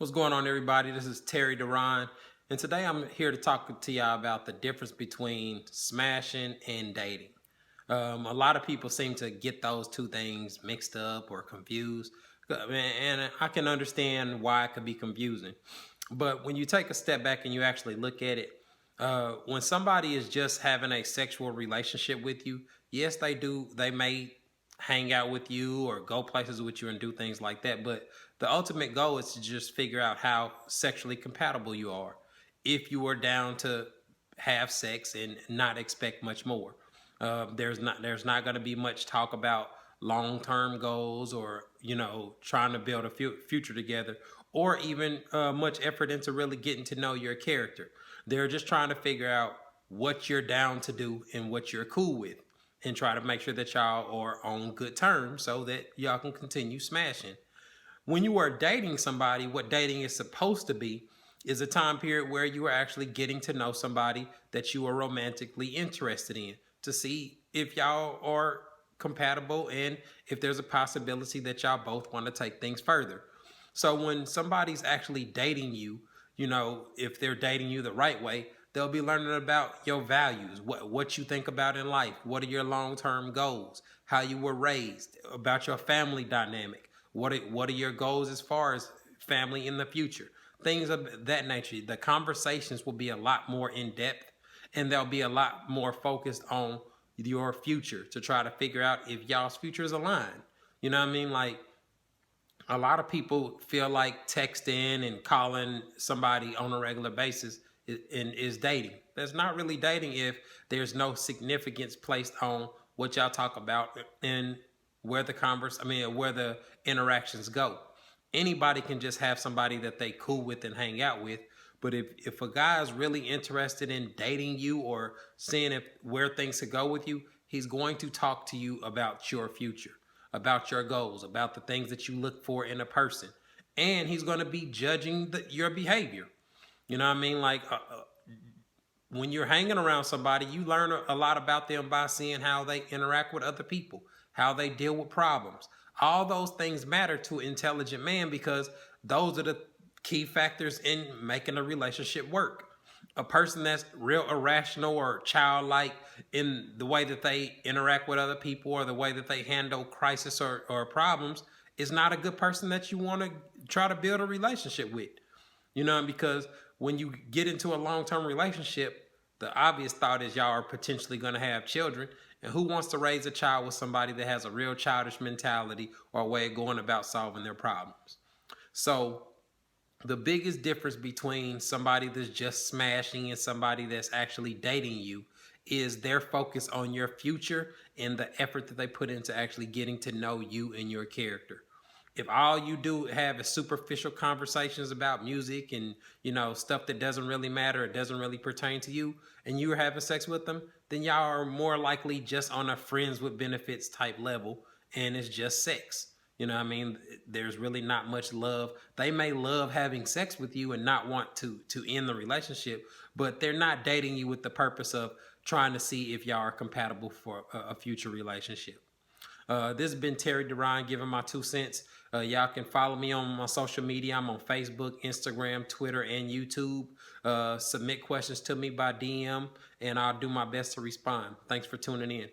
What's going on, everybody? This is Terry Duran, and today I'm here to talk to y'all about the difference between smashing and dating. A lot of people seem to get those two things mixed up or confused, and I can understand why it could be confusing. But when you take a step back and you actually look at it, when somebody is just having a sexual relationship with you, yes, they do. They may hang out with you or go places with you and do things like that. But the ultimate goal is to just figure out how sexually compatible you are. If you are down to have sex and not expect much more, there's not going to be much talk about long term goals or trying to build a future together, or even much effort into really getting to know your character. They're just trying to figure out what you're down to do and what you're cool with, and try to make sure that y'all are on good terms so that y'all can continue smashing. When you are dating somebody, what dating is supposed to be is a time period where you are actually getting to know somebody that you are romantically interested in, to see if y'all are compatible and if there's a possibility that y'all both want to take things further. So when somebody's actually dating you, if they're dating you the right way, they'll be learning about your values, what you think about in life, what are your long-term goals, how you were raised, about your family dynamic, what are your goals as far as family in the future, things of that nature. The conversations will be a lot more in depth, and they'll be a lot more focused on your future to try to figure out if y'all's future is aligned. You know what I mean? Like, a lot of people feel like texting and calling somebody on a regular basis is dating. That's not really dating if there's no significance placed on what y'all talk about and where the interactions go. Anybody can just have somebody that they cool with and hang out with. But if a guy is really interested in dating you or seeing if where things could go with you, he's going to talk to you about your future, about your goals, about the things that you look for in a person. And he's going to be judging your behavior. You know what I mean? Like, when you're hanging around somebody, you learn a lot about them by seeing how they interact with other people, how they deal with problems. All those things matter to an intelligent man because those are the key factors in making a relationship work. A person that's real irrational or childlike in the way that they interact with other people or the way that they handle crisis or problems is not a good person that you want to try to build a relationship with. Because when you get into a long-term relationship, the obvious thought is y'all are potentially going to have children. And who wants to raise a child with somebody that has a real childish mentality or a way of going about solving their problems? So the biggest difference between somebody that's just smashing and somebody that's actually dating you is their focus on your future and the effort that they put into actually getting to know you and your character. If all you do have is superficial conversations about music and stuff that doesn't really matter, it doesn't really pertain to you, and you're having sex with them, then y'all are more likely just on a friends with benefits type level, and it's just sex. You know what I mean? There's really not much love. They may love having sex with you and not want to end the relationship, but they're not dating you with the purpose of trying to see if y'all are compatible for a future relationship. This has been Terry Duran giving my 2 cents. Y'all can follow me on my social media. I'm on Facebook, Instagram, Twitter, and YouTube. Submit questions to me by DM, and I'll do my best to respond. Thanks for tuning in.